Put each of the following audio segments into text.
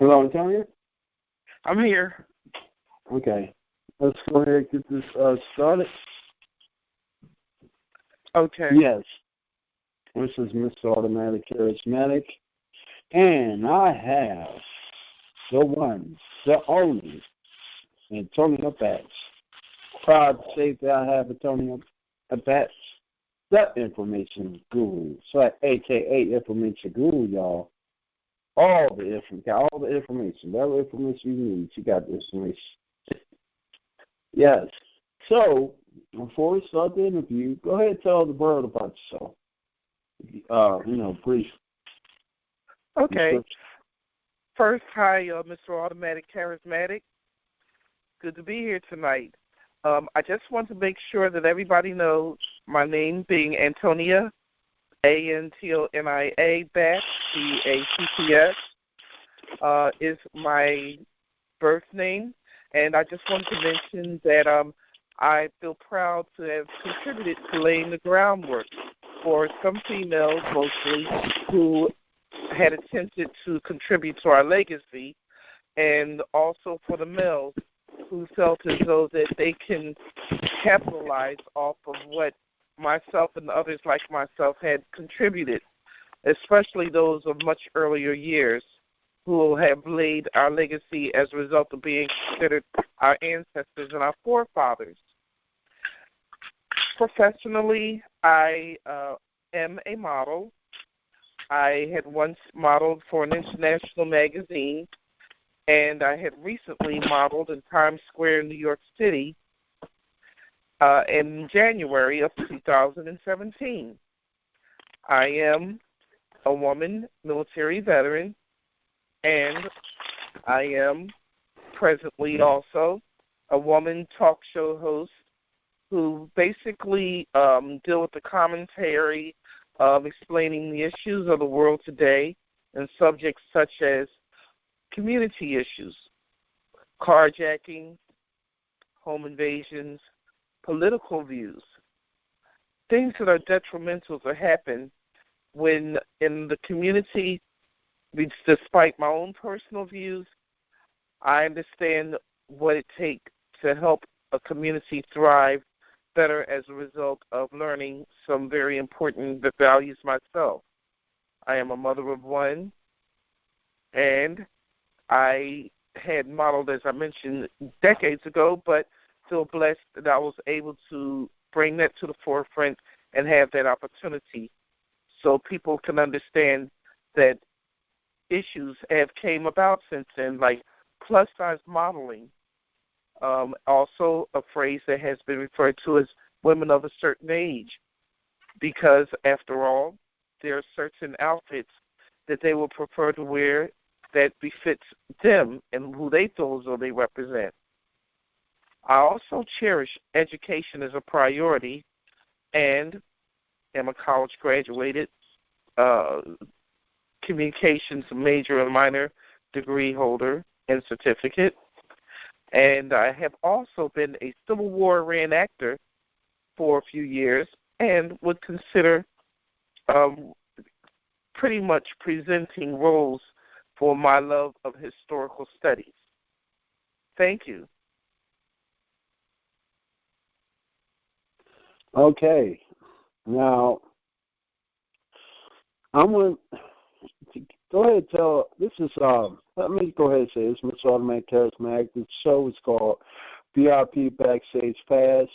Hello, Antonia? I'm here. Okay. Let's go ahead and get this started. Okay. Yes. This is Mr. Automatic Charismatic. And I have the one, the only, Antonia Batts. Proud to say that I have Antonia Batts, the information guru. So, a.k.a. information guru, y'all. All the information, whatever information you need, you got the information. Yes. So, before we start the interview, go ahead and tell the world about yourself. Brief. Okay. First, hi, Mr. Automatic Charismatic. Good to be here tonight. I just want to make sure that everybody knows my name being Antonia, Antonia Batts, Batts, is my birth name. And I just want to mention that I feel proud to have contributed to laying the groundwork for some females, mostly, who had attempted to contribute to our legacy, and also for the males who felt as though that they can capitalize off of what myself and others like myself had contributed, especially those of much earlier years who have laid our legacy as a result of being considered our ancestors and our forefathers. Professionally, I am a model. I had once modeled for an international magazine, and I had recently modeled in Times Square, New York City, in January of 2017. I am a woman, military veteran, and I am presently also a woman talk show host who basically deal with the commentary of explaining the issues of the world today and subjects such as community issues, carjacking, home invasions, political views, things that are detrimental to happen when in the community, despite my own personal views, I understand what it takes to help a community thrive better as a result of learning some very important values myself. I am a mother of one, and I had modeled, as I mentioned, decades ago, but feel blessed that I was able to bring that to the forefront and have that opportunity so people can understand that issues have came about since then, like plus-size modeling. Also a phrase that has been referred to as women of a certain age, because, after all, there are certain outfits that they will prefer to wear that befits them and who they feel as though they represent. I also cherish education as a priority and am a college graduated communications major and minor degree holder and certificate. And I have also been a Civil War reenactor for a few years and would consider pretty much presenting roles for my love of historical studies. Thank you. Okay. Now, I'm going to go ahead and tell, this is, let me go ahead and say this, Mr. Automatic Charismatic. The show is called VIP Backstage Pass.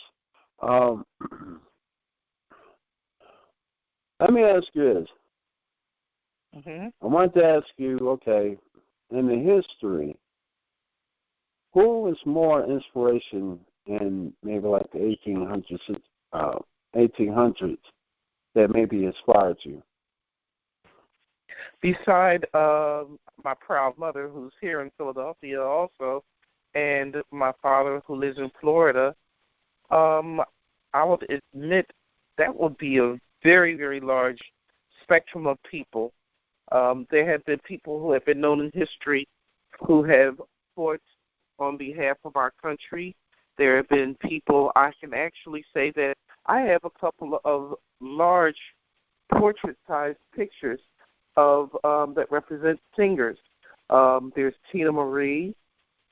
Let me ask you this. I wanted to ask you, okay, in the history, who was more inspiration in maybe like the 1800s that maybe inspired you? Beside my proud mother, who's here in Philadelphia also, and my father, who lives in Florida, I would admit that would be a very, very large spectrum of people. There have been people who have been known in history who have fought on behalf of our country. There have been people, I can actually say that I have a couple of large portrait-sized pictures of that represent singers There's Tina Marie.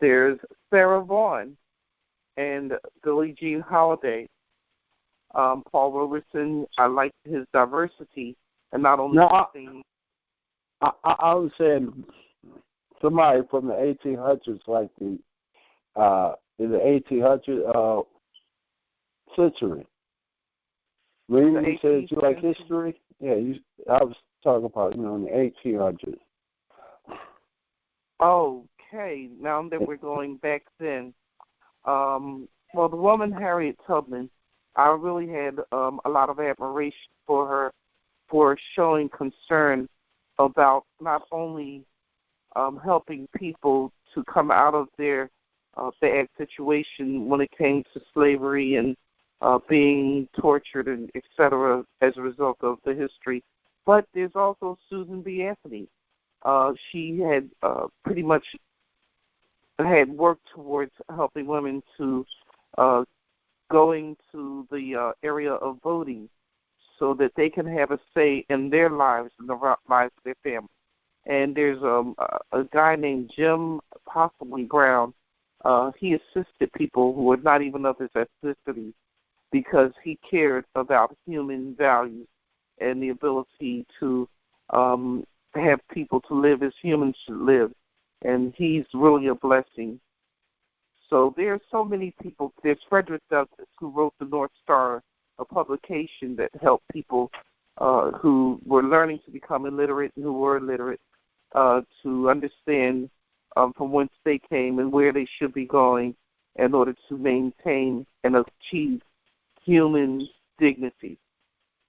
There's Sarah Vaughan and Billie Jean Holiday. Paul Robeson, I like his diversity, and not only things. I was saying somebody from the 1800s, like in the 1800 century. When you said you like history, yeah, I was talking about, in the 1800s. Okay, now that we're going back then, well, the woman Harriet Tubman, I really had a lot of admiration for her for showing concern about not only helping people to come out of their bad situation when it came to slavery and being tortured and et cetera as a result of the history, but there's also Susan B. Anthony. She had pretty much had worked towards helping women to going to the area of voting so that they can have a say in their lives and the lives of their family. And there's a guy named Jim possibly Brown. He assisted people who were not even of his ethnicity because he cared about human values and the ability to have people to live as humans should live. And he's really a blessing. So there's so many people. There's Frederick Douglass, who wrote the North Star, a publication that helped people who were learning to become illiterate and who were illiterate to understand from whence they came and where they should be going in order to maintain and achieve human dignity.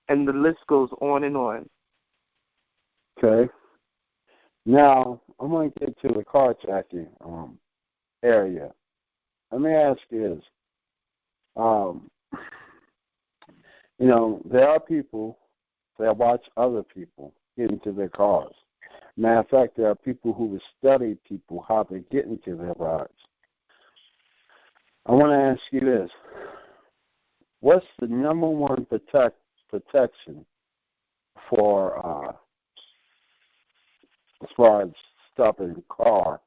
And the list goes on and on. Okay. Now, I'm going to get to the carjacking area. Let me ask you this. There are people that watch other people get into their cars. Matter of fact, there are people who will study people how they get into their rides. I want to ask you this. What's the number one protection for as far as stopping the car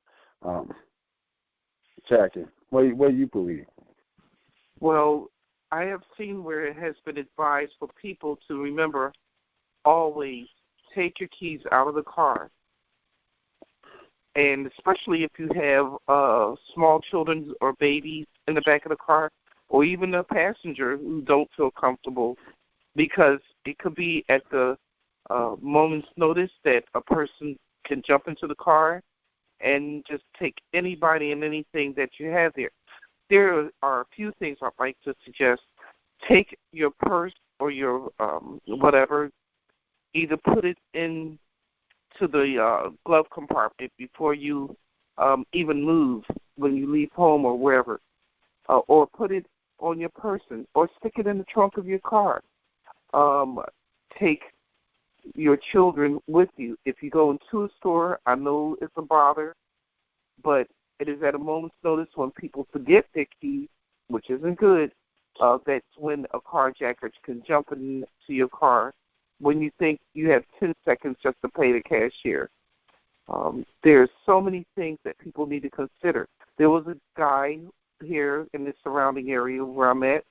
checking? What do you believe? Well, I have seen where it has been advised for people to remember always take your keys out of the car. And especially if you have small children or babies in the back of the car, or even a passenger who don't feel comfortable, because it could be at the moment's notice that a person can jump into the car and just take anybody and anything that you have there. There are a few things I'd like to suggest. Take your purse or your whatever, either put it in to the glove compartment before you even move when you leave home or wherever, or put it on your person, or stick it in the trunk of your car. Take your children with you. If you go into a store, I know it's a bother, but it is at a moment's notice when people forget their keys, which isn't good. That's when a carjacker can jump into your car when you think you have 10 seconds just to pay the cashier. There's so many things that people need to consider. There was a guy here in the surrounding area where I'm at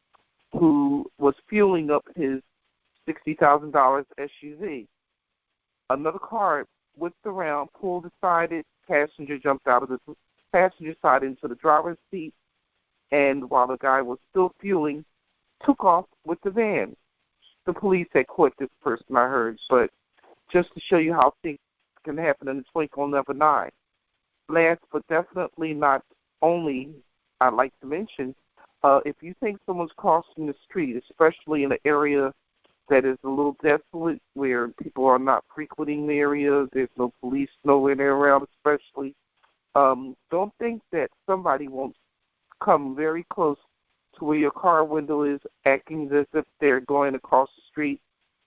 who was fueling up his $60,000 SUV. Another car whipped around, pulled aside it, passenger jumped out of the passenger side into the driver's seat, and while the guy was still fueling, took off with the van. The police had caught this person, I heard, but just to show you how things can happen in the twinkling of an eye. Last but definitely not only, I'd like to mention, if you think someone's crossing the street, especially in an area that is a little desolate where people are not frequenting the area, there's no police nowhere there around especially, don't think that somebody won't come very close to where your car window is, acting as if they're going across the street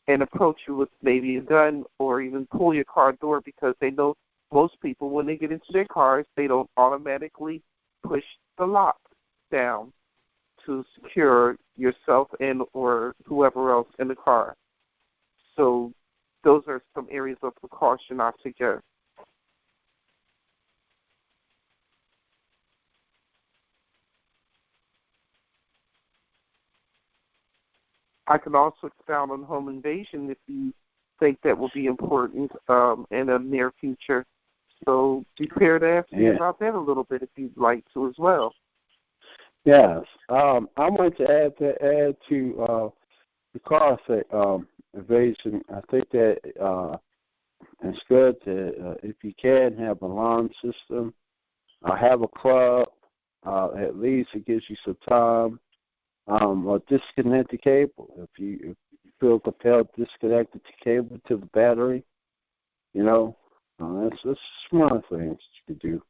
and approach you with maybe a gun or even pull your car door, because they know most people, when they get into their cars, they don't automatically push the lock down to secure yourself and or whoever else in the car. So those are some areas of precaution I suggest. I can also expound on home invasion if you think that will be important in the near future. So be prepared to ask me about that a little bit if you'd like to as well. Yes. I want to add to the car invasion. I think that it's good to, if you can, have an alarm system. Have a club. At least it gives you some time. Or disconnect the cable. If you feel compelled, disconnect the cable to the battery. You know, that's smart things you could do.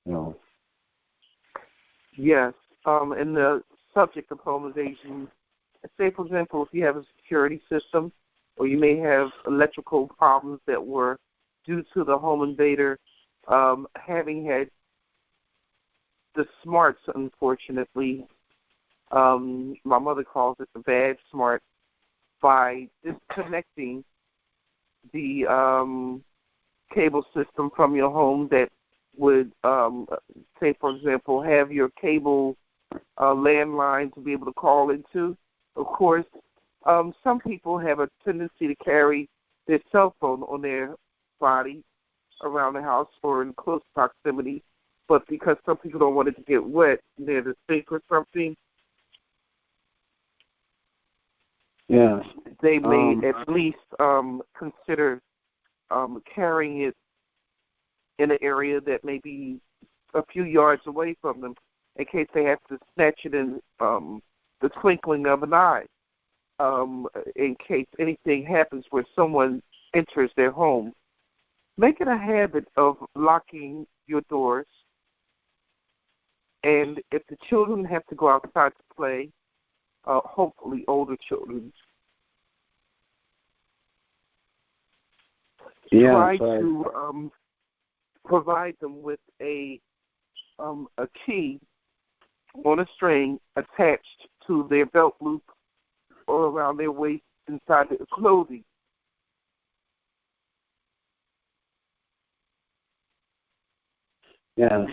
You know. Yes. In the subject of home invasion, say, for example, if you have a security system or you may have electrical problems that were due to the home invader having had the smarts, unfortunately, my mother calls it the bad smart, by disconnecting the cable system from your home that would, say, for example, have your cable landline to be able to call into. Of course, some people have a tendency to carry their cell phone on their body around the house or in close proximity, but because some people don't want it to get wet near the sink or something, they may at least consider carrying it in an area that may be a few yards away from them in case they have to snatch it in the twinkling of an eye, in case anything happens where someone enters their home. Make it a habit of locking your doors, and if the children have to go outside to play, hopefully older children, try to provide them with a key on a string attached to their belt loop or around their waist inside their clothing. Yes.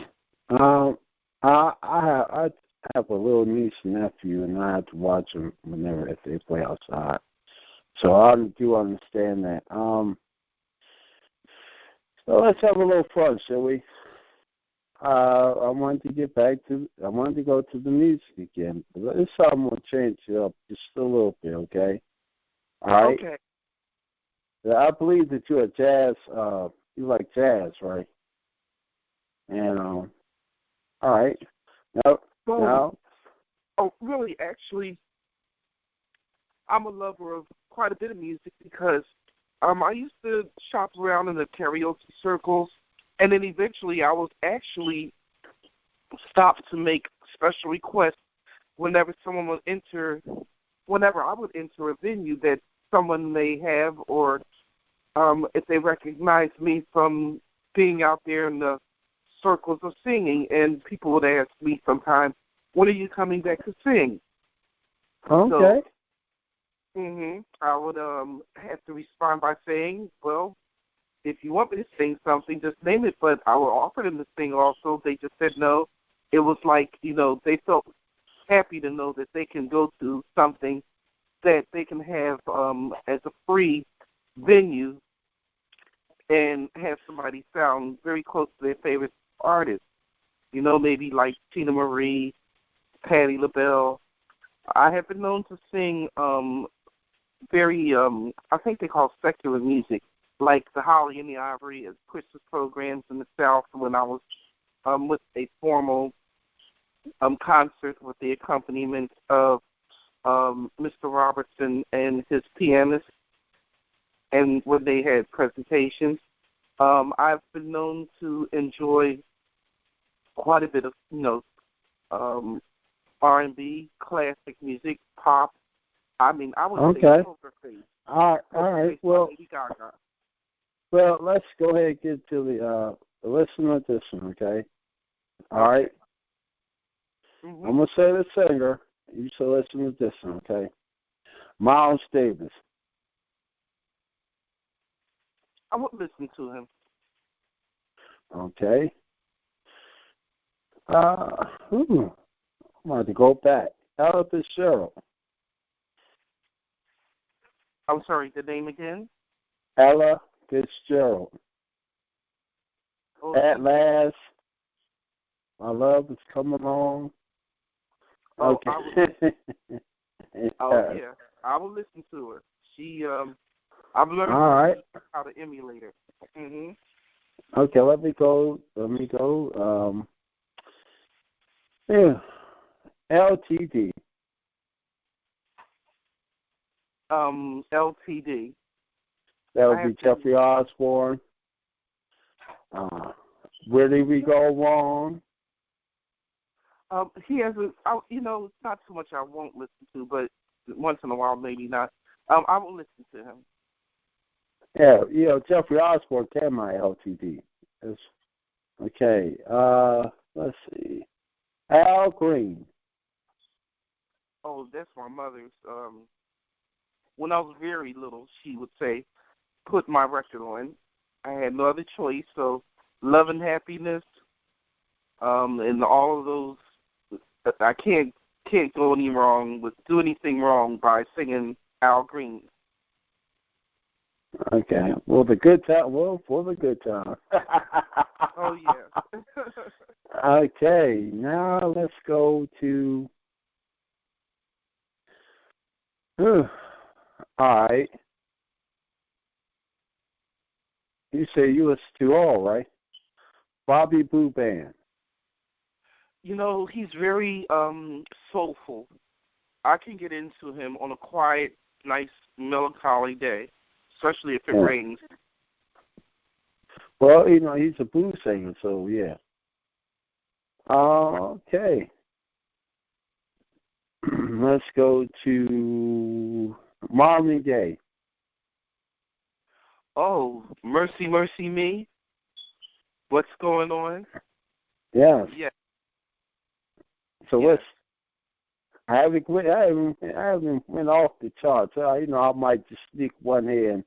I have a little niece and nephew, and I have to watch them whenever if they play outside. So I do understand that. So let's have a little fun, shall we? I wanted to go to the music again. But this time I'm going to change it up just a little bit, okay? All right? Okay. I believe that you're a jazz, you like jazz, right? And, all right. Now. Oh, really, actually, I'm a lover of quite a bit of music because I used to shop around in the karaoke circles, and then eventually I was actually stopped to make special requests whenever I would enter a venue that someone may have, or if they recognize me from being out there in the circles of singing, and people would ask me sometimes, when are you coming back to sing? Okay. So, I would have to respond by saying, well, if you want me to sing something, just name it. But I would offer them to sing also. They just said no. It was like, they felt happy to know that they can go to something that they can have as a free venue and have somebody sound very close to their favorite artist. Maybe like Tina Marie, Patti LaBelle. I have been known to sing very, I think they call secular music, like the Holly and the Ivory as Christmas programs in the South when I was with a formal concert with the accompaniment of Mr. Robertson and his pianist, and when they had presentations. I've been known to enjoy quite a bit of, R&B, classic music, pop. I would say poker face. All right. Well, let's go ahead and get to the listen to this one, okay? All right. Mm-hmm. I'm going to say the singer. You should listen to this one, okay? Miles Davis. I would listen to him. Okay. I'm going to go back. Ella Fitzgerald. I'm sorry, the name again? Ella Fitzgerald. Oh, At last, my love is coming along. Oh, Okay. yeah, I will listen to her. She, I've learned All right. how to emulate her. Mhm. Okay, let me go. Yeah. LTD. LTD. That would be Jeffrey Osborne. Where did we go wrong? He has not so much I won't listen to, but once in a while maybe not. I will listen to him. Yeah, Jeffrey Osborne can my LTD. Okay. Let's see. Al Green. Oh, that's my mother's. When I was very little, she would say, "Put my record on." I had no other choice. So, Love and Happiness, and all of those. I can't do anything wrong by singing Al Green. Okay. Well, the good time. Well, for the good time. Oh yeah. Okay. Now let's go to. All right. You say you listen to all, right? Bobby Blue Band. He's very soulful. I can get into him on a quiet, nice, melancholy day, especially if it rains. Well, he's a blues singer, so yeah. Okay. Let's go to Marvin Gaye. Oh, Mercy, Mercy Me. What's going on? Yes. Yeah. So I haven't went off the charts. I might just sneak one in.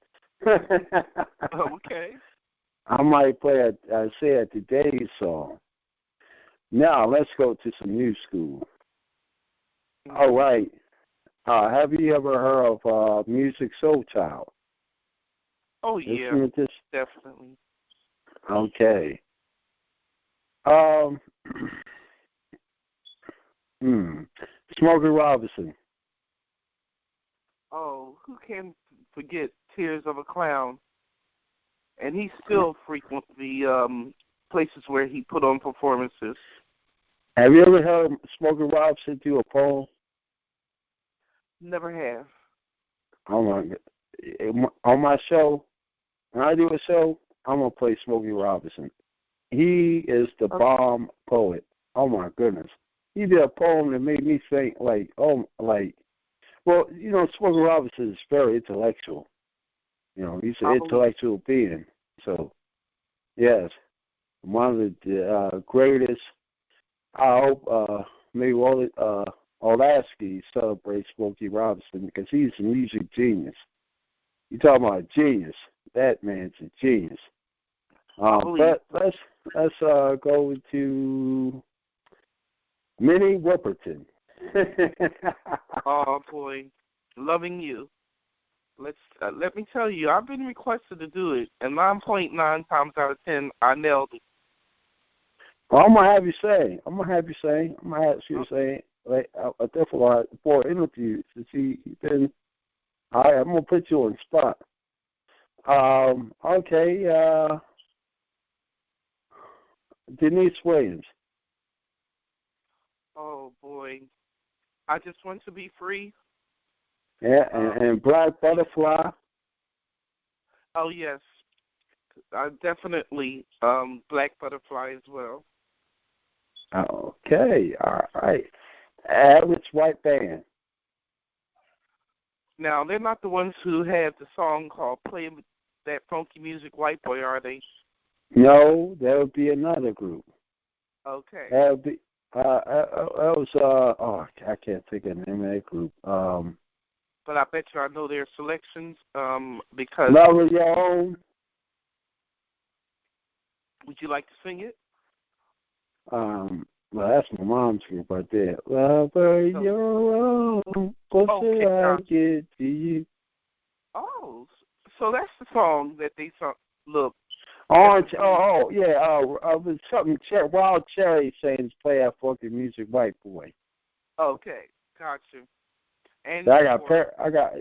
Okay. I might play a today's song. Now let's go to some new school. Mm-hmm. All right. Have you ever heard of Music Soul Child? Oh yeah, definitely. Okay. Smokey Robinson. Oh, who can forget Tears of a Clown? And he still frequents the places where he put on performances. Have you ever heard Smokey Robinson do a poem? Never have. Oh my God. On my show, when I do a show, I'm going to play Smokey Robinson. He is the bomb poet. Oh my goodness. He did a poem that made me think Smokey Robinson is very intellectual. He's an intellectual being. So, yes, one of the greatest. I hope maybe Olaski celebrates Smokey Robinson because he's a music genius. You talking about a genius? That man's a genius. But let's go to Minnie Riperton. Oh boy, Loving You. Let me tell you, I've been requested to do it, and 9.9 times out of 10, I nailed it. Well, I'm gonna have you say. I'm gonna have you say. Like, I definitely for interviews. You've been. All right, I'm gonna put you on the spot. Okay. Denise Williams. Oh boy, I Just Want to Be Free. Yeah, and Black Butterfly. Oh yes, definitely Black Butterfly as well. Okay, all right. Average White Band. Now they're not the ones who had the song called "Play That Funky Music, White Boy," are they? No, that would be another group. Okay. That would be. That was. I can't think of the name of that group. But I bet you I know their selections because. Love of Your Own. Would you like to sing it? Well, that's my mom's group right there. Love of Your Own. What should I get to you? Oh, so that's the song that they sung. Look. Orange. Yeah. It was something. Wild Cherry saying, "Play that funky music, white boy." Okay, got you. And I got.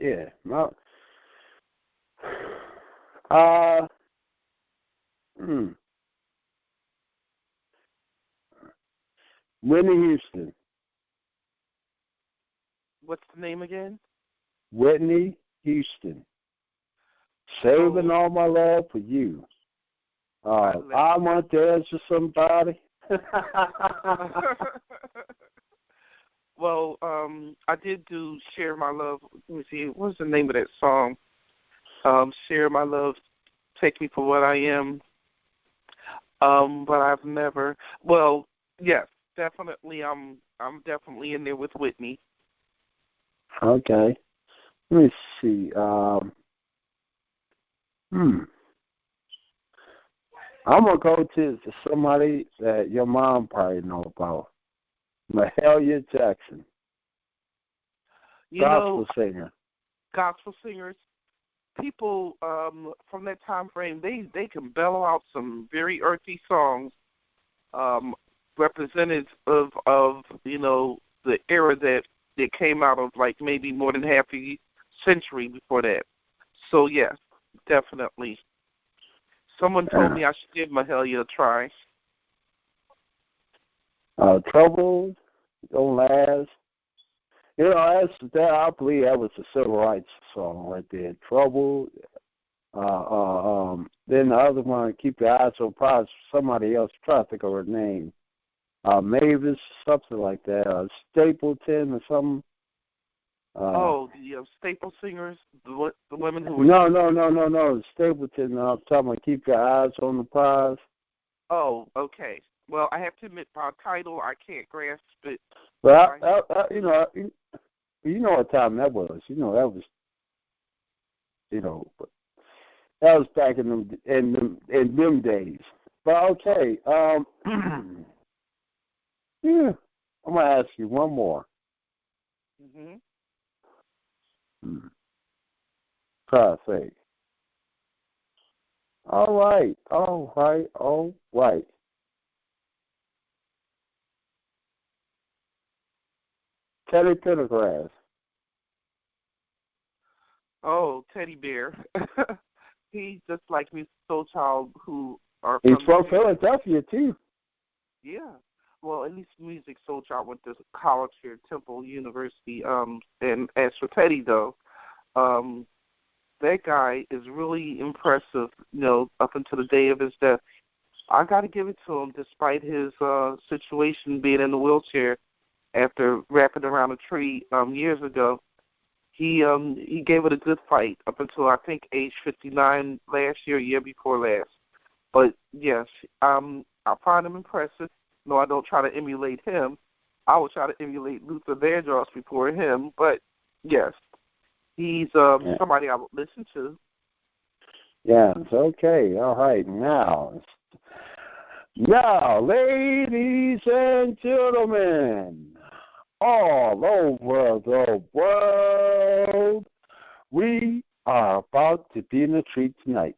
Yeah. Whitney Houston. What's the name again? Whitney Houston. Saving all my love for you. I want to dance with somebody. Well, I did do Share My Love. Let me see. What's the name of that song? Share My Love, Take Me For What I Am. But I've never. Well, yes, definitely. I'm definitely in there with Whitney. Okay. Let me see. I'm going to go to somebody that your mom probably know about. Mahalia Jackson. Gospel singer. Gospel singers. People from that time frame, they can bellow out some very earthy songs, representative of the era that came out of, like maybe more than half a century before that. So yes, definitely. Someone told me I should give Mahalia a try. Trouble Don't Last. I believe that was a civil rights song right there. Trouble. Then the other one, Keep Your Eyes on Prize, somebody else, try to think of her name. Mavis, something like that. Stapleton or something. The staple singers, the women who were... No. Stapleton, I'm talking about Keep Your Eyes on the Prize. Oh, okay. Well, I have to admit, by title, I can't grasp it. But you know what time that was. That was, that was back in them days. But okay, yeah, I'm gonna ask you one more. Try to think. All right. Teddy Pendergrass. Oh, Teddy Bear. He just like me, Soul Child, who are He's from Philadelphia too. Yeah. Well, at least Music Soul Child went to college here, Temple University. And as for Teddy, though, that guy is really impressive. Up until the day of his death, I got to give it to him, despite his situation being in the wheelchair after rapping around a tree years ago. He gave it a good fight up until I think age 59 last year before last. But yes, I find him impressive. No, I don't try to emulate him. I will try to emulate Luther Vandross before him. But yes, he's somebody I would listen to. Yeah, it's okay. All right, now, ladies and gentlemen, all over the world, we are about to be in a treat tonight,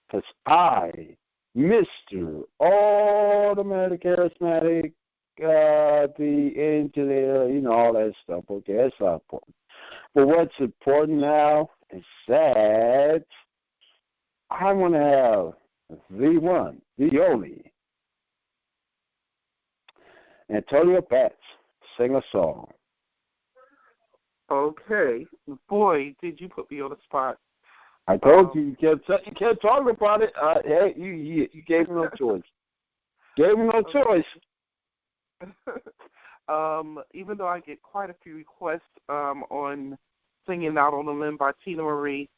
because I, Mr. Automatic Charismatic, the engineer, all that stuff, okay, that's not important. But what's important now is that I want to have the one, the only, Antonia Batts sing a song. Okay. Boy, did you put me on the spot. I told you can't talk about it. Hey, you gave me no choice. Choice. Even though I get quite a few requests on Singing Out on a Limb by Tina Marie,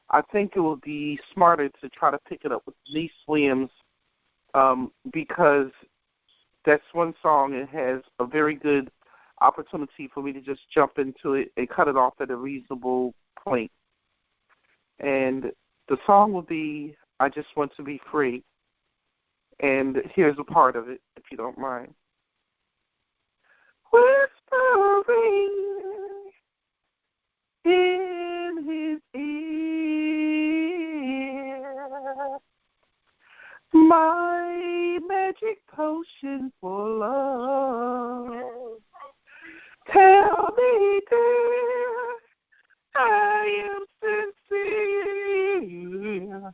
I think it would be smarter to try to pick it up with Denise Williams, because that's one song that has a very good opportunity for me to just jump into it and cut it off at a reasonable point. And the song will be I Just Want to Be Free. And here's a part of it, if you don't mind. Whispering in his ear, magic potion for love. Tell me, dear, I am sincere,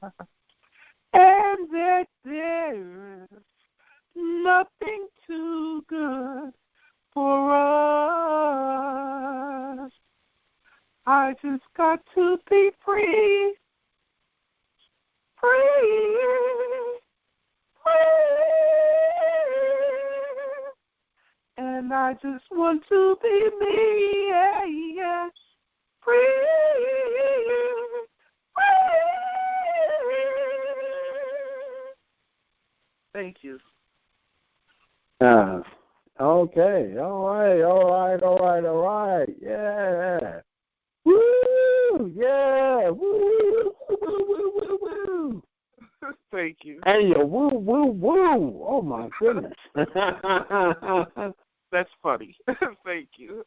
and that there's nothing too good for us. I just got to be free, free, free. And I just want to be me, yeah, yeah. Free, free. Thank you. Okay. All right. Yeah. Woo! Yeah. Woo! Woo! Thank you. And you woo! Oh my goodness. That's funny. Thank you.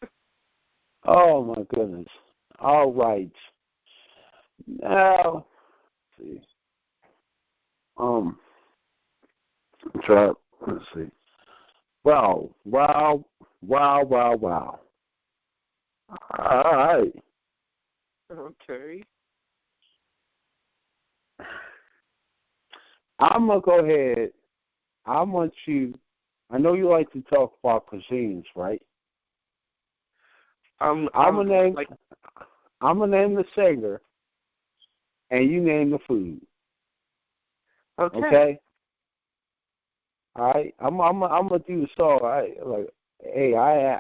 Oh my goodness. All right. Now, let's see. Let's see. Wow. All right. Okay. I'm going to go ahead. I know you like to talk about cuisines, right? I'm gonna name the singer, and you name the food. Okay. All right. I'm gonna do the song.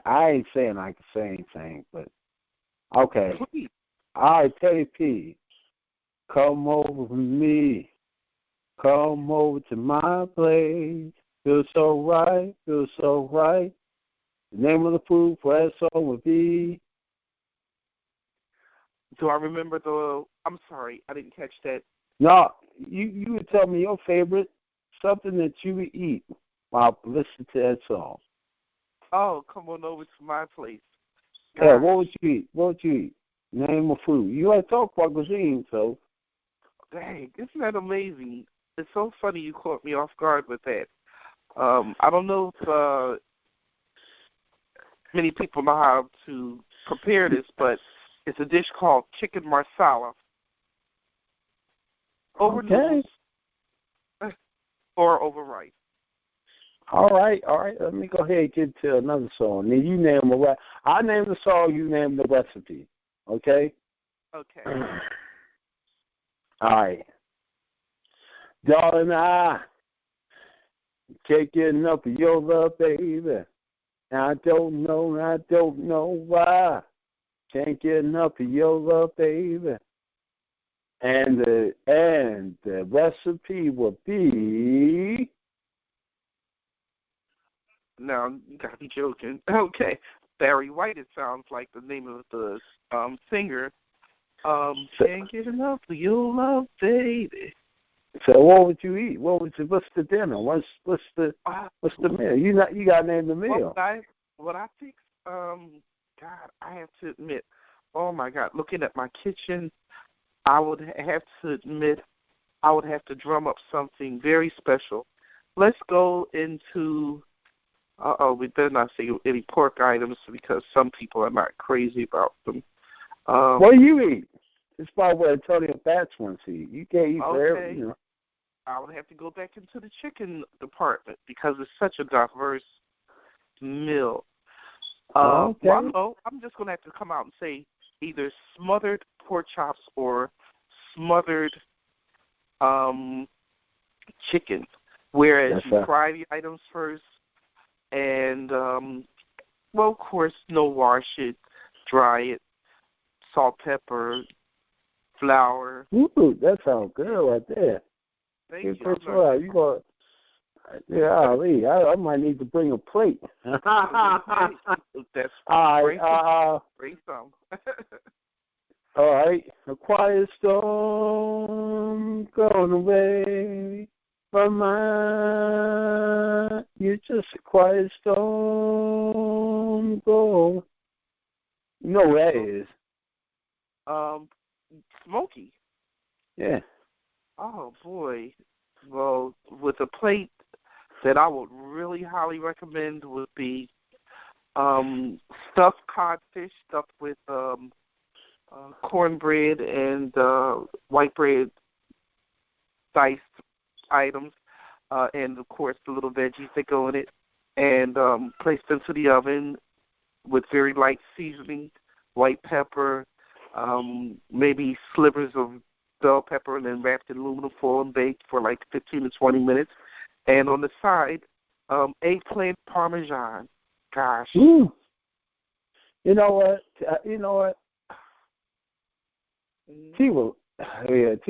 I ain't saying I can say anything, but okay. Please. All right, Teddy P. Come over to me. Come over to my place. Feels so right. The name of the food for that song would be. Do I remember I'm sorry, I didn't catch that. No, you would tell me your favorite, something that you would eat while listening to that song. Oh, come on over to my place. Gosh. Yeah, what would you eat? Name of food. You like to talk about cuisine, so. Dang, isn't that amazing? It's so funny you caught me off guard with that. I don't know if many people know how to prepare this, but it's a dish called chicken Marsala. Over noodles or over rice. All right. Let me go ahead and get to another song. Then you name I name the song, you name the recipe. Okay? Okay. All right. Darling, I can't get enough of your love, baby. I don't know why. Can't get enough of your love, baby. And the recipe will be. Now you gotta be joking. Okay, Barry White. It sounds like the name of the singer. Can't get enough of your love, baby. So what would you eat? What's the dinner? What's the meal? You gotta name the meal. What I think, God, I have to admit, oh my God, looking at my kitchen, I would have to admit, I would have to drum up something very special. Let's go into, we better not say any pork items because some people are not crazy about them. What do you eat? It's probably what Antonia Batts wants to eat. You can't eat forever, you know. I would have to go back into the chicken department because it's such a diverse meal. Okay. Well, no, I'm just going to have to come out and say either smothered pork chops or smothered chicken, whereas you fry the items first and, well, of course, wash it, dry it, salt, pepper, flour. Ooh, that sounds good right there. Thank you. You go. Yeah, I might need to bring a plate. That's all right. Bring some. All right. A quiet storm gone away from mine. You're just a quiet storm go. You know what that is? Smokey. Yeah. Oh boy. Well, with a plate that I would really highly recommend would be stuffed codfish stuffed with cornbread and white bread diced items, and, of course, the little veggies that go in it, and placed into the oven with very light seasoning, white pepper, maybe slivers of bell pepper, and then wrapped in aluminum foil and baked for like 15 to 20 minutes. And on the side, eggplant parmesan. Gosh. Ooh. You know what? T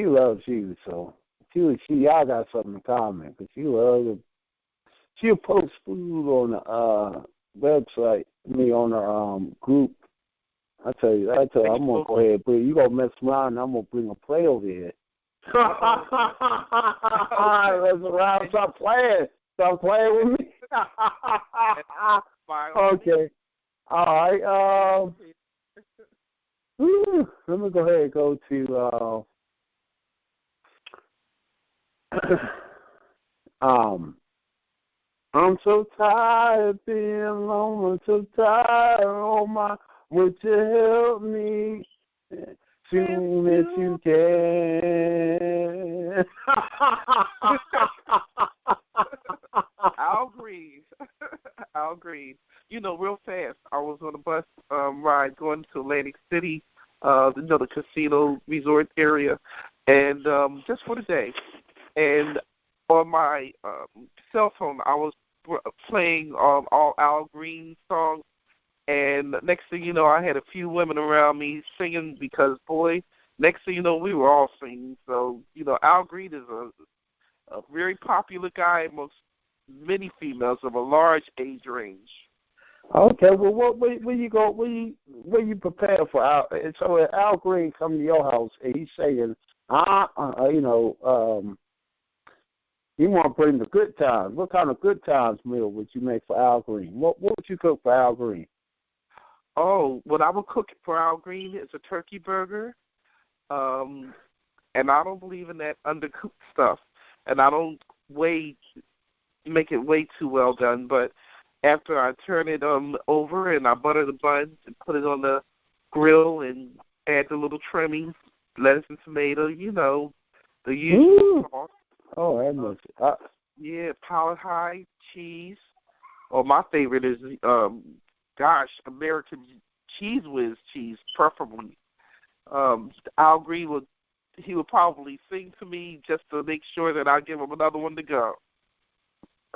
loves you, so y'all got something in common, because she'll post food on the website, on her group. I tell you, I'm gonna go ahead, but you gonna mess around, and I'm gonna bring a play over here. Let's around, stop playing with me. Okay, all right. Let me go ahead and go to I'm so tired of being alone. I'm so tired. Oh my, would you help me soon as you can? I'll agree. Real fast, I was on a bus ride going to Atlantic City, the casino resort area, and just for the day. And on my cell phone, I was playing all Al Green songs, and next thing you know, I had a few women around me singing because, boy, next thing you know, we were all singing. So, Al Green is a very popular guy amongst many females of a large age range. Okay, well, when you go, when you prepare for Al, so when Al Green come to your house and he's saying, you want to bring the good times. What kind of good times meal would you make for Al Green? What would you cook for Al Green? Oh, what I would cook for Al Green is a turkey burger, and I don't believe in that undercooked stuff, and I don't make it way too well done, but after I turn it over and I butter the buns and put it on the grill and add the little trimmings, lettuce and tomato, the usual sauce. Oh, I must. Yeah, powdered high cheese. Oh, my favorite is, American cheese whiz cheese, preferably. Al Green would probably sing to me just to make sure that I give him another one to go.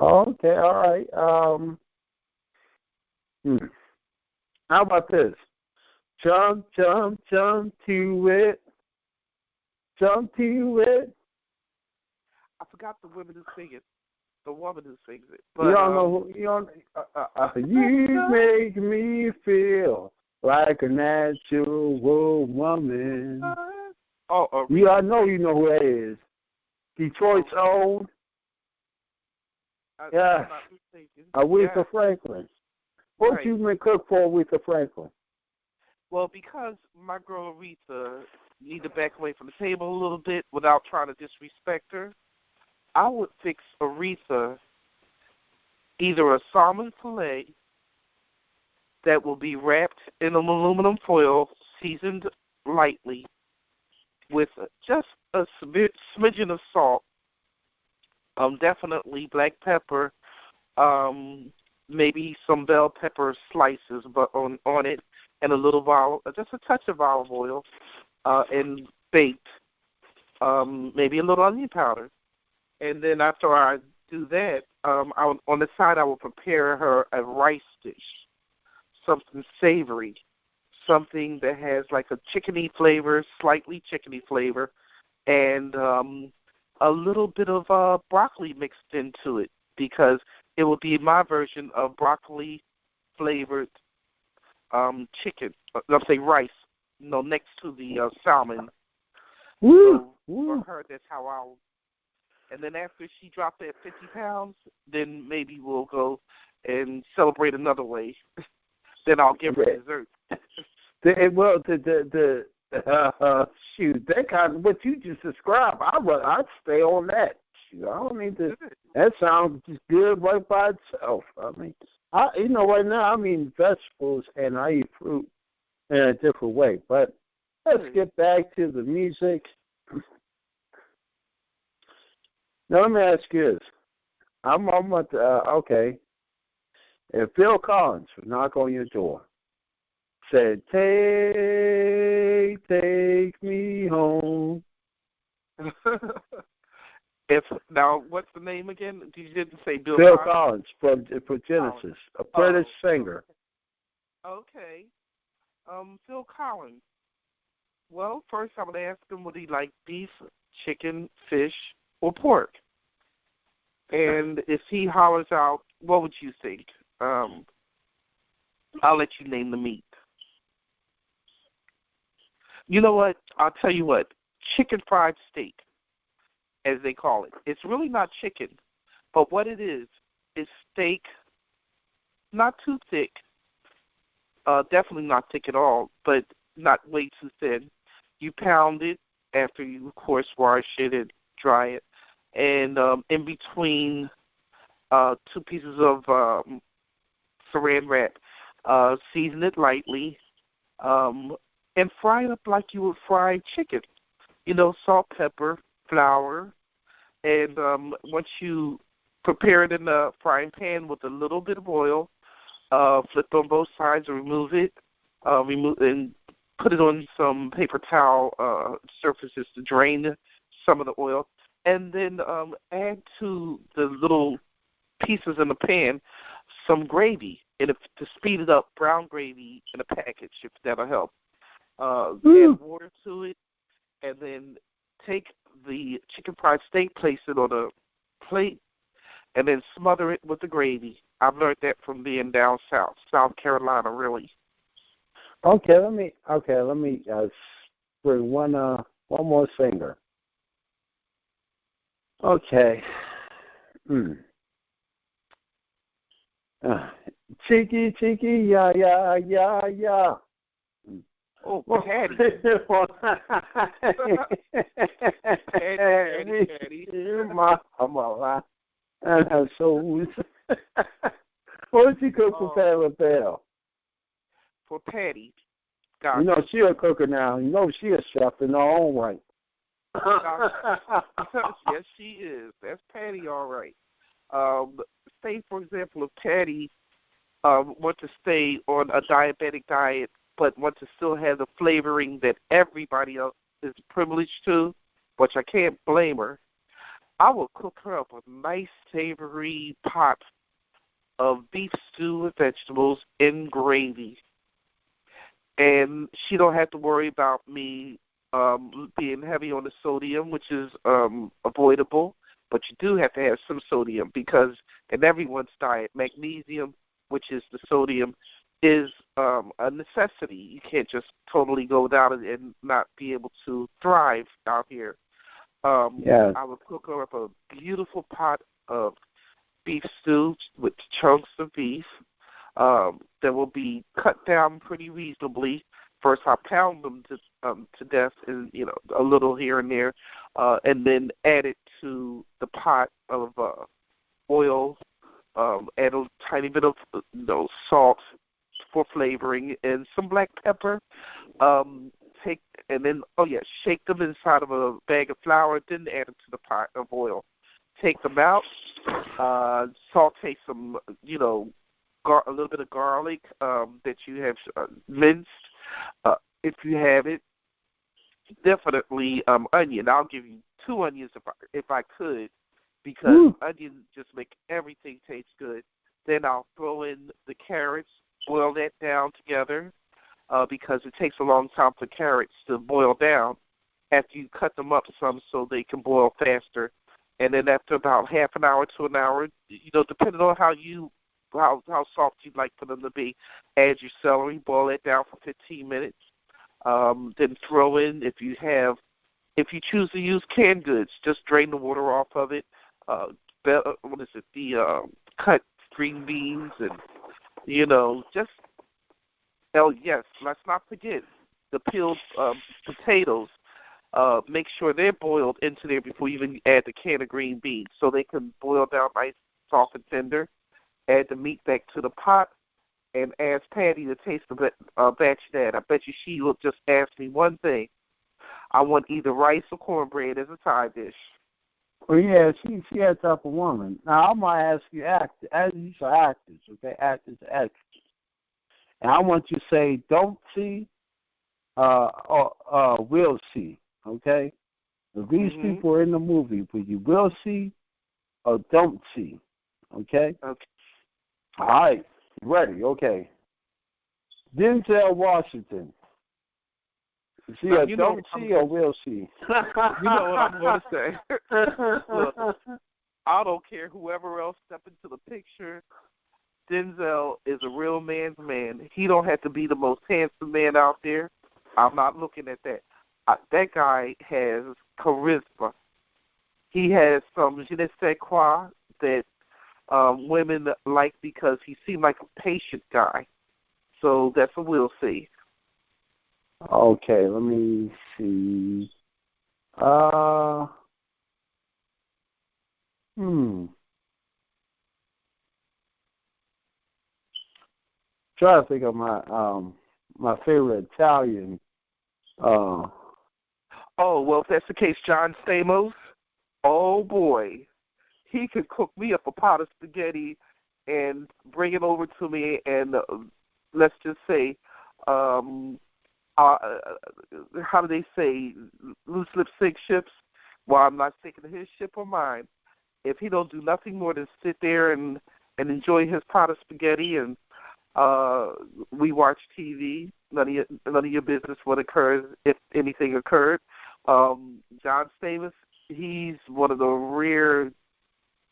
Okay, all right. How about this? Jump, jump, jump to it. Jump to it. I forgot the woman who sings it. The woman who sings it. But, you don't know who, you make me feel like a natural woman. I know you know who that is. Detroit's own. Aretha Franklin. What you been cook for Aretha Franklin? Well, because my girl Aretha need to back away from the table a little bit without trying to disrespect her, I would fix Aretha either a salmon fillet that will be wrapped in an aluminum foil, seasoned lightly, with just a smidgen of salt, definitely black pepper, maybe some bell pepper slices but on it, and a little just a touch of olive oil, and baked, maybe a little onion powder. And then after I do that, on the side I will prepare her a rice dish, something savory, something that has like a chickeny flavor, slightly chickeny flavor, and a little bit of broccoli mixed into it, because it will be my version of broccoli-flavored chicken. Let's say rice, next to the salmon. So for her, that's how I'll. And then after she dropped that 50 pounds, then maybe we'll go and celebrate another way. Then I'll give her dessert. Shoot, that kind of what you just described, I'd stay on that. you. I don't need to. That sounds just good right by itself. I mean, right now I'm eating vegetables and I eat fruit in a different way. But let's get back to the music. Now let me ask you this. Okay. If Phil Collins would knock on your door, said, take me home. Now, what's the name again? You didn't say Phil Collins from Genesis, a British singer. Okay. Phil Collins. Well, first I would ask him, would he like beef, chicken, fish, or pork? And if he hollers out, what would you think? I'll let you name the meat. You know what? I'll tell you what. Chicken fried steak, as they call it. It's really not chicken, but what it is steak, not too thick, definitely not thick at all, but not way too thin. You pound it after you, of course, wash it and dry it, and in between two pieces of saran wrap, season it lightly, and fry it up like you would fry chicken. Salt, pepper, flour, and once you prepare it in the frying pan with a little bit of oil, flip on both sides and remove it, and put it on some paper towel surfaces to drain some of the oil, and then add to the little pieces in the pan some gravy, and to speed it up, brown gravy in a package, if that'll help. Add water to it, and then take the chicken fried steak, place it on a plate, and then smother it with the gravy. I've learned that from being down south, South Carolina, really. Okay, let me bring one more singer. Okay. Cheeky, yeah, yeah, yeah, yeah. Oh, Patty. Patty. Mahalia. And so, what did she cook for Patty LaBelle? For Patty. Gotcha. She a cooker now. She a chef in her own right. Yes, she is. That's Patty, all right. Say, for example, if Patty wants to stay on a diabetic diet, but wants to still have the flavoring that everybody else is privileged to, which I can't blame her, I will cook her up a nice savory pot of beef stew with vegetables in gravy. And she don't have to worry about me being heavy on the sodium, which is avoidable, but you do have to have some sodium because in everyone's diet, magnesium, which is the sodium, is a necessity. You can't just totally go without it and not be able to thrive out here. I would cook her up a beautiful pot of beef stew with chunks of beef that will be cut down pretty reasonably. First, I'll pound them to death, and a little here and there, and then add it to the pot of oil. Add a tiny bit of salt for flavoring and some black pepper. Shake them inside of a bag of flour, then add them to the pot of oil. Take them out, saute some, a little bit of garlic that you have minced, if you have it. Definitely onion. I'll give you 2 onions if I could, because onions just make everything taste good. Then I'll throw in the carrots, boil that down together, because it takes a long time for carrots to boil down after you cut them up some so they can boil faster. And then after about half an hour to an hour, depending on how soft you'd like for them to be, add your celery, boil it down for 15 minutes. Then throw in, if you choose to use canned goods, just drain the water off of it. The cut green beans and, let's not forget the peeled potatoes. make sure they're boiled into there before you even add the can of green beans, so they can boil down nice, soft and tender. Add the meat back to the pot, and ask Patty to taste the batch that. I bet you she will just ask me one thing. I want either rice or cornbread as a side dish. Well, yeah, she that type of woman. Now, I might ask you actors, as you say actors, okay, actors, actors. And I want you to say don't see or will see, okay? If these people are in the movie, will you will see or don't see, okay? Okay. All right, ready, okay. Denzel Washington. Is he a don't see or will see? You know what I'm going to say. Look, I don't care whoever else step into the picture. Denzel is a real man's man. He don't have to be the most handsome man out there. I'm not looking at that. That guy has charisma. He has some je ne sais quoi that women like because he seemed like a patient guy. So that's what we'll see. Okay, let me see. Try to think of my favorite Italian. Oh, well, if that's the case, John Stamos, oh, boy. He could cook me up a pot of spaghetti and bring it over to me and let's just say, how do they say, loose lips sink ships? Well, I'm not sinking his ship or mine. If he don't do nothing more than sit there and enjoy his pot of spaghetti and we watch TV, none of your business what occurs, if anything occurred. John Stamos, he's one of the rare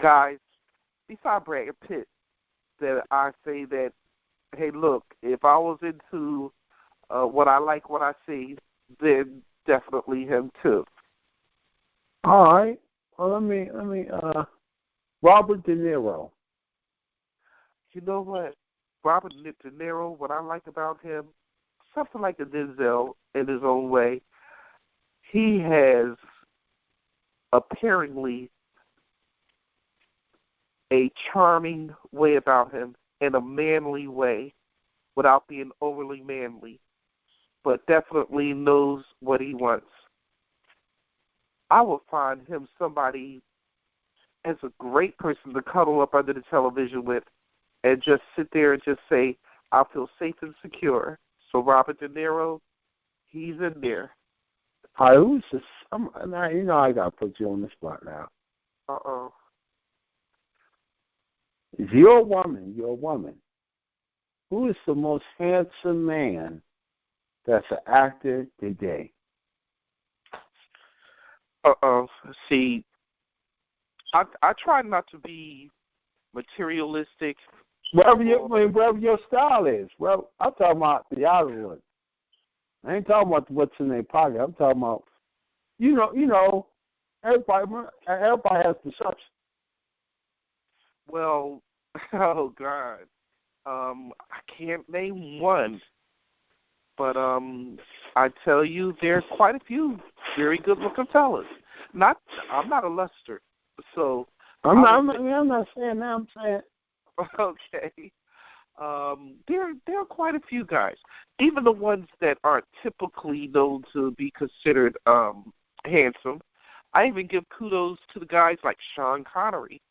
guys, besides Brad Pitt, that I say that, hey, look, if I was into what I like, what I see, then definitely him too. All right. Well, let me. Robert De Niro. You know what? Robert De Niro, what I like about him, something like a Denzel in his own way, he has apparently a charming way about him in a manly way without being overly manly, but definitely knows what he wants. I would find him somebody as a great person to cuddle up under the television with and just sit there and just say, I feel safe and secure. So Robert De Niro, he's in there. Hi, who's this? Now, you know I got to put you on the spot now. Uh-oh. You're a woman. Who is the most handsome man that's an actor today? See, I try not to be materialistic. Wherever your style is. Well, I'm talking about the outer one. I ain't talking about what's in their pocket. I'm talking about, you know, everybody has perception. Well, oh God, I can't name one, but I tell you, there's quite a few very good-looking fellas. I'm not a luster, so I'm not saying that. I'm saying okay. There are quite a few guys, even the ones that aren't typically known to be considered handsome. I even give kudos to the guys like Sean Connery,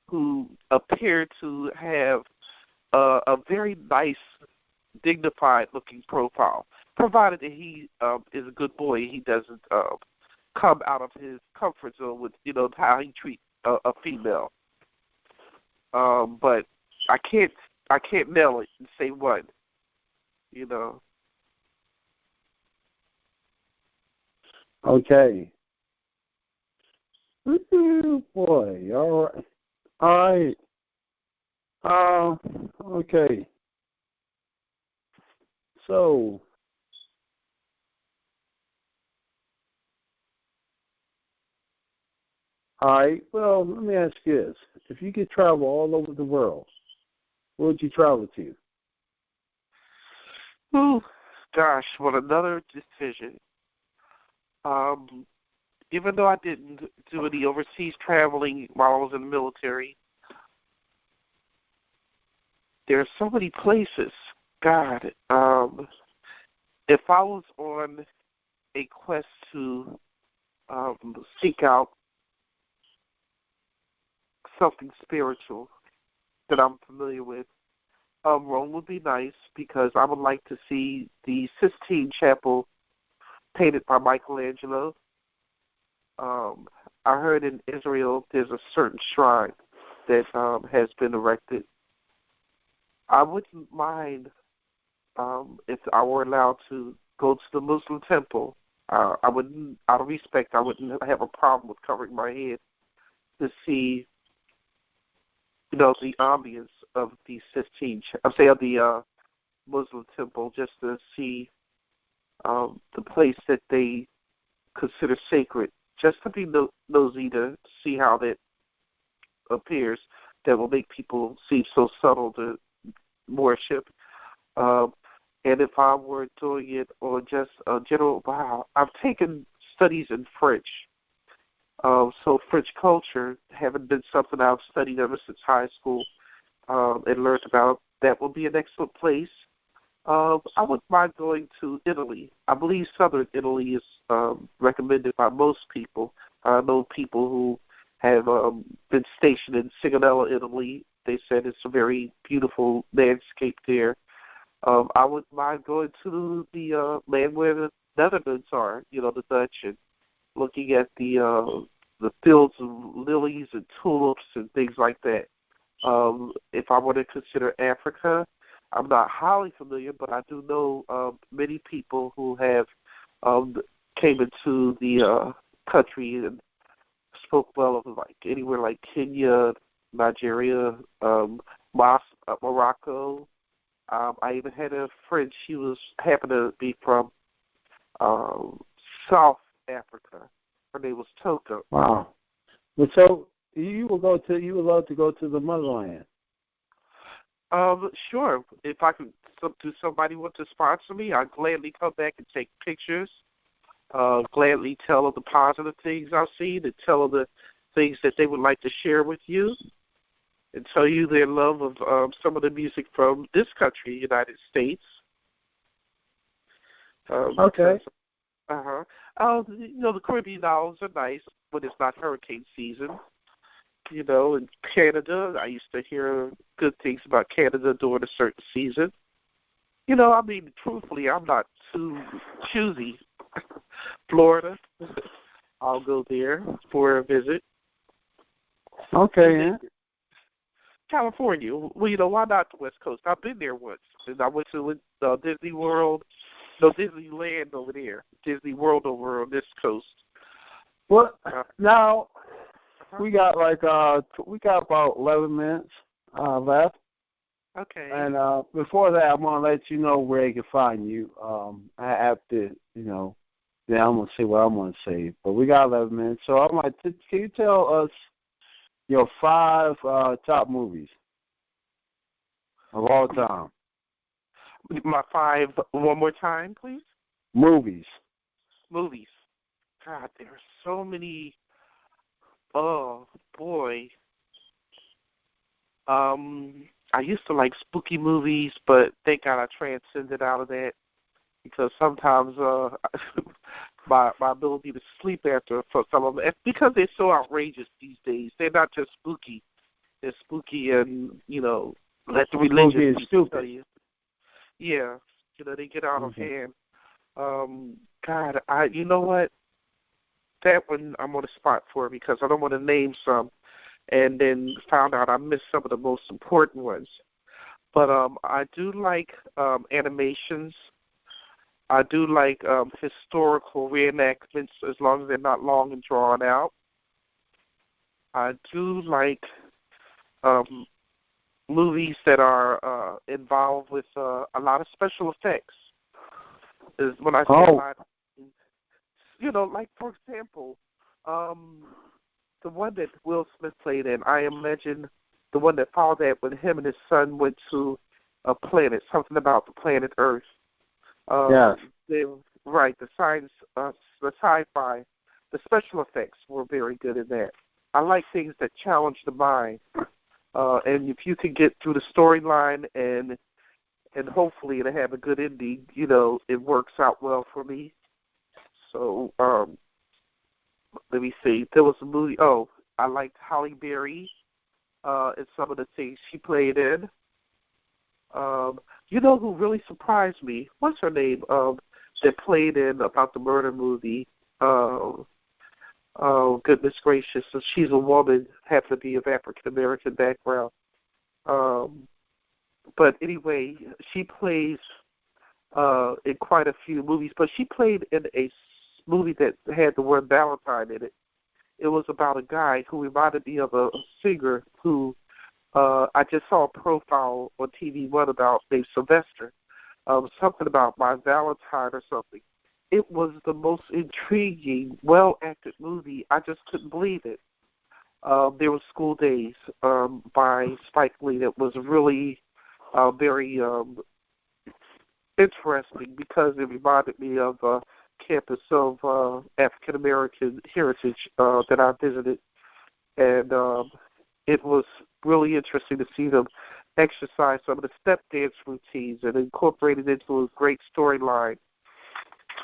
who appear to have a very nice, dignified-looking profile, provided that he is a good boy. He doesn't come out of his comfort zone with, how he treats a female. But I can't nail it and say what, Okay. Ooh, boy, all right. Okay. So, all right. Well, let me ask you this: if you could travel all over the world, where would you travel to? Oh, gosh, what another decision. Even though I didn't do any overseas traveling while I was in the military, there are so many places. God, if I was on a quest to seek out something spiritual that I'm familiar with, Rome would be nice because I would like to see the Sistine Chapel painted by Michelangelo. I heard in Israel there's a certain shrine that has been erected. I wouldn't mind if I were allowed to go to the Muslim temple. I wouldn't, out of respect, I wouldn't have a problem with covering my head to see, the ambience of the of the Muslim temple, just to see the place that they consider sacred, just to be nosy to see how that appears. That will make people seem so subtle to worship. And if I were doing it on just a general, I've taken studies in French. So French culture haven't been something I've studied ever since high school and learned about. That would be an excellent place. I wouldn't mind going to Italy. I believe southern Italy is recommended by most people. I know people who have been stationed in Sigonella, Italy. They said it's a very beautiful landscape there. I wouldn't mind going to the land where the Netherlands are, the Dutch, and looking at the fields of lilies and tulips and things like that. If I were to consider Africa, I'm not highly familiar, but I do know many people who have came into the country and spoke well of anywhere like Kenya, Nigeria, Morocco. I even had a friend. She happened to be from South Africa. Her name was Toka. Wow. Well, so you would love to go to the motherland. Sure. If I could, do somebody want to sponsor me, I'd gladly come back and take pictures. Gladly tell them the positive things I've seen and tell them the things that they would like to share with you, and tell you their love of some of the music from this country, United States. Okay. The Caribbean islands are nice when it's not hurricane season. In Canada, I used to hear good things about Canada during a certain season. Truthfully, I'm not too choosy. Florida, I'll go there for a visit. Okay, yeah. California, well, why not the West Coast? I've been there once, and I went to Disney World, Disneyland over there, Disney World over on this coast. Well, now we got about 11 minutes left. Okay. And before that, I'm gonna let you know where they can find you. I have to, then I'm gonna say what I'm gonna say. But we got 11 minutes, so I'm like, can you tell us your 5 top movies of all time? My 5, one more time, please? Movies. God, there are so many. Oh, boy. I used to like spooky movies, but thank God I transcended out of that, because sometimes my ability to sleep after for some of them, because they're so outrageous these days. They're not just spooky. They're spooky and, let the religion tell you. Yeah, they get out of hand. God, you know what? That one I'm on the spot for, because I don't want to name some and then found out I missed some of the most important ones. But I do like animations. I do like historical reenactments, as long as they're not long and drawn out. I do like movies that are involved with a lot of special effects. Is when I say a lot, like, for example, the one that Will Smith played in, I Imagine, the one that followed that when him and his son went to a planet, something about the planet Earth. Yes. right, the science, the sci-fi, the special effects were very good in that. I like things that challenge the mind. And if you can get through the storyline and hopefully it'll have a good ending, it works out well for me. So let me see. There was a movie. Oh, I liked Halle Berry and some of the things she played in. You know who really surprised me? What's her name? That played in about the murder movie. Oh, goodness gracious. So she's a woman, happens to be of African-American background. But anyway, she plays in quite a few movies. But she played in a movie that had the word Valentine in it. It was about a guy who reminded me of a singer who I just saw a profile on TV One about named Sylvester. Something about My Valentine or something. It was the most intriguing, well-acted movie. I just couldn't believe it. There was School Days by Spike Lee that was really very interesting because it reminded me of a campus of African-American heritage that I visited. And it was really interesting to see them exercise some of the step dance routines and incorporate it into a great storyline.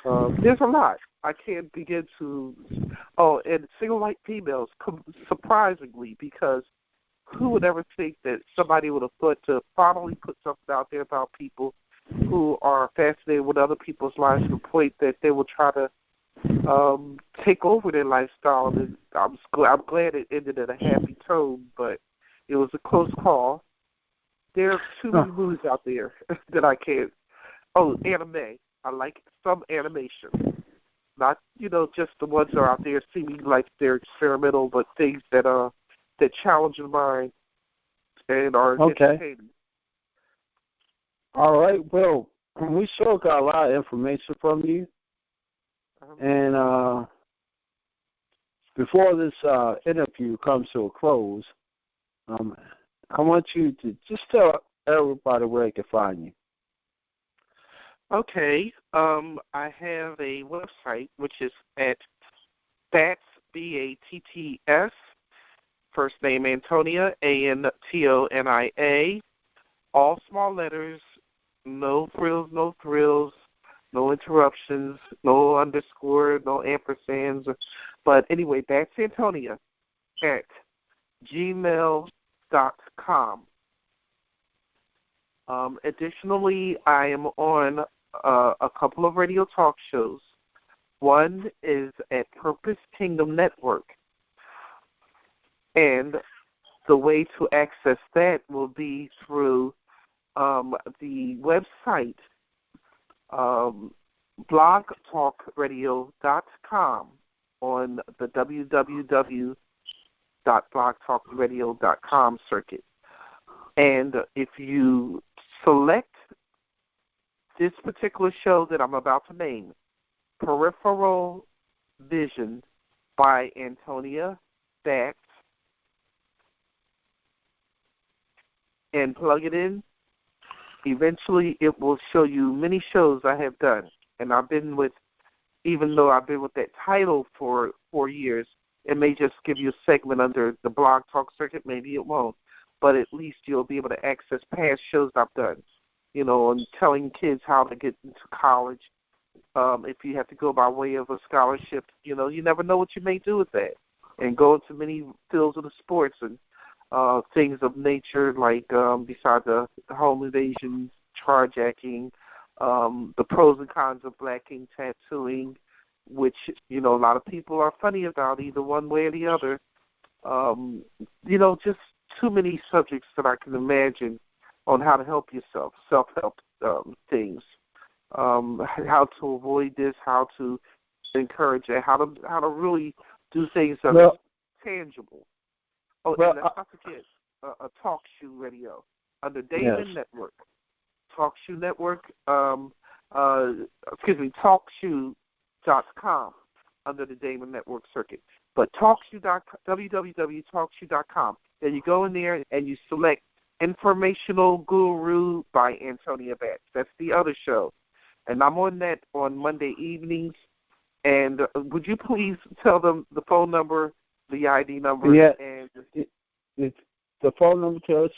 There's a lot. I can't begin to... Oh, and single white females, surprisingly, because who would ever think that somebody would have thought to finally put something out there about people who are fascinated with other people's lives to the point that they will try to take over their lifestyle. And I'm glad it ended in a happy tone, but it was a close call. There are too many movies out there that I can't... Oh, anime. I like some animation. Not, just the ones that are out there seeming like they're experimental, but things that challenge the mind and are entertaining. All right. Well, we sure got a lot of information from you. And before this interview comes to a close, I want you to just tell everybody where they can find you. Okay. I have a website, which is at Batts, Batts, first name Antonia, Antonia, all small letters, no frills, no thrills, no interruptions, no underscore, no ampersands. But anyway, Batts Antonia at gmail.com. Additionally, I am on a couple of radio talk shows. One is at Purpose Kingdom Network. And the way to access that will be through the website, blogtalkradio.com on the www.blogtalkradio.com circuit. And if you select this particular show that I'm about to name, Peripheral Vision by Antonia Batts, and plug it in, eventually it will show you many shows I have done. And even though I've been with that title for 4 years, it may just give you a segment under the Blog Talk circuit, maybe it won't. But at least you'll be able to access past shows I've done, and telling kids how to get into college. If you have to go by way of a scholarship, you never know what you may do with that. And go into many fields of the sports and things of nature, like besides the home invasion, charjacking, the pros and cons of black ink tattooing, which, a lot of people are funny about either one way or the other. Just too many subjects that I can imagine on how to help yourself, self-help things, how to avoid this, how to encourage it, how to really do things that are tangible. Oh, and let's not forget a talk show radio under Damon Network. Talk show network, talkshoe.com under the Damon Network circuit. But www.talkshoe.com. Then you go in there and you select Informational Guru by Antonia Batts. That's the other show. and I'm on that on Monday evenings. And would you please tell them the phone number, the ID number? Yeah, and the phone number to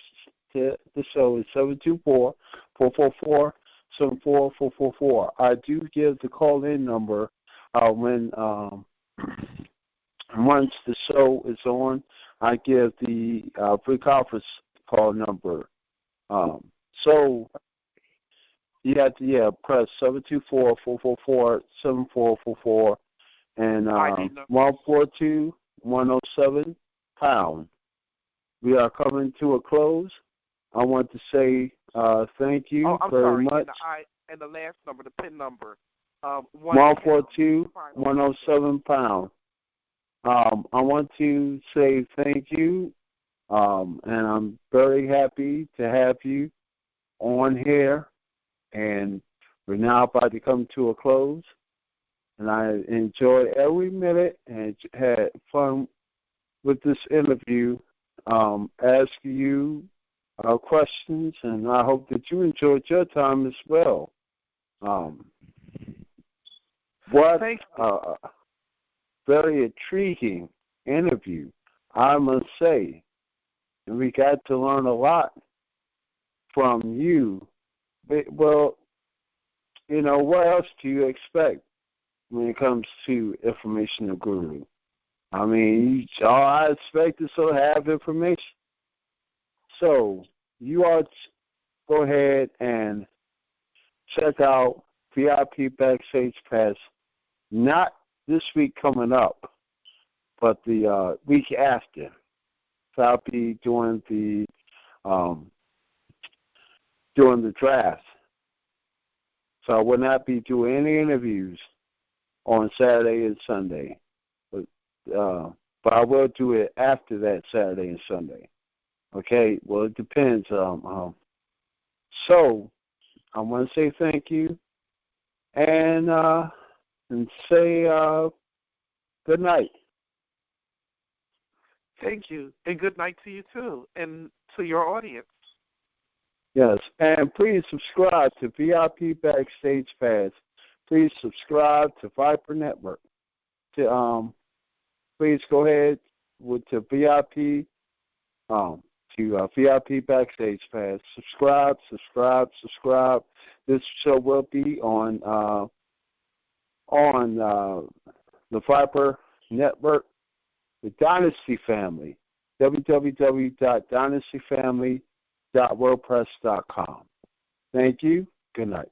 the show is 724-444-74444. I do give the call-in number when once the show is on. I give the pre-conference call number. So you have to press 724-444-7444 and 142-107#. We are coming to a close. I want to say thank you very much. And the last number, the PIN number. 142-107#. I want to say thank you, and I'm very happy to have you on here. And we're now about to come to a close. And I enjoyed every minute and had fun with this interview. Ask you questions, and I hope that you enjoyed your time as well. Very intriguing interview, I must say. And we got to learn a lot from you. Well, what else do you expect when it comes to information guru? I mean, all I expect is to have information. So you all go ahead and check out VIP Backstage Pass, not this week coming up, but the week after. So I'll be doing the draft. So I will not be doing any interviews on Saturday and Sunday. But I will do it after that Saturday and Sunday. Okay? Well, it depends. So I want to say thank you and say good night. Thank you, and good night to you too, and to your audience. Yes, and please subscribe to VIP Backstage Pass. Please subscribe to Viper Network. Please go ahead to VIP VIP Backstage Pass. Subscribe. This show will be on the Viper Network, the Dynasty Family, www.dynastyfamily.wordpress.com. Thank you. Good night.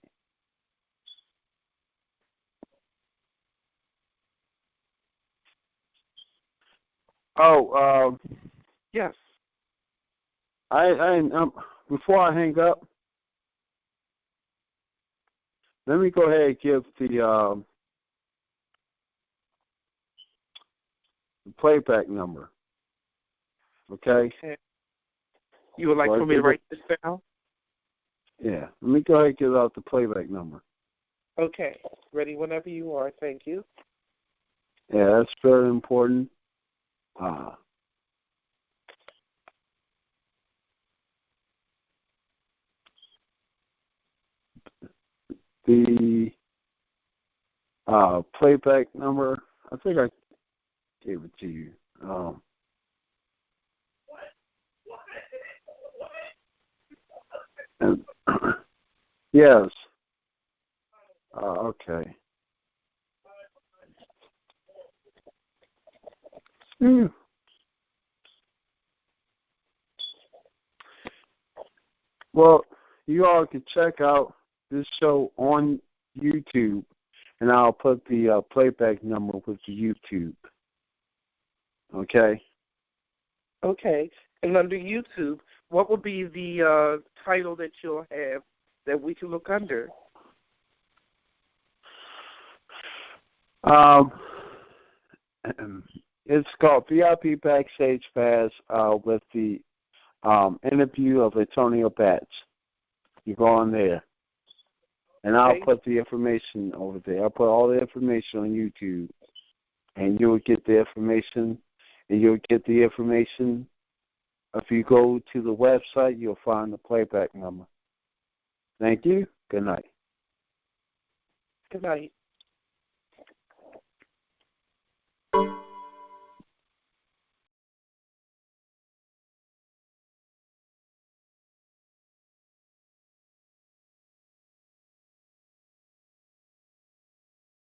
Yes. I before I hang up, let me go ahead and give the playback number. Okay? You would like for me to write this down? Yeah. Let me go ahead and give out the playback number. Okay. Ready whenever you are. Thank you. Yeah, that's very important. The playback number, I think I gave it to you. Yes. Okay. Well, you all can check out this show on YouTube, and I'll put the playback number with the YouTube. Okay? Okay. And under YouTube, what will be the title that you'll have that we can look under? It's called VIP Backstage Pass with the interview of Antonia Batts. You go on there. And I'll put the information over there. I'll put all the information on YouTube. And you'll get the information. And you'll get the information. If you go to the website, you'll find the playback number. Thank you. Good night. Good night.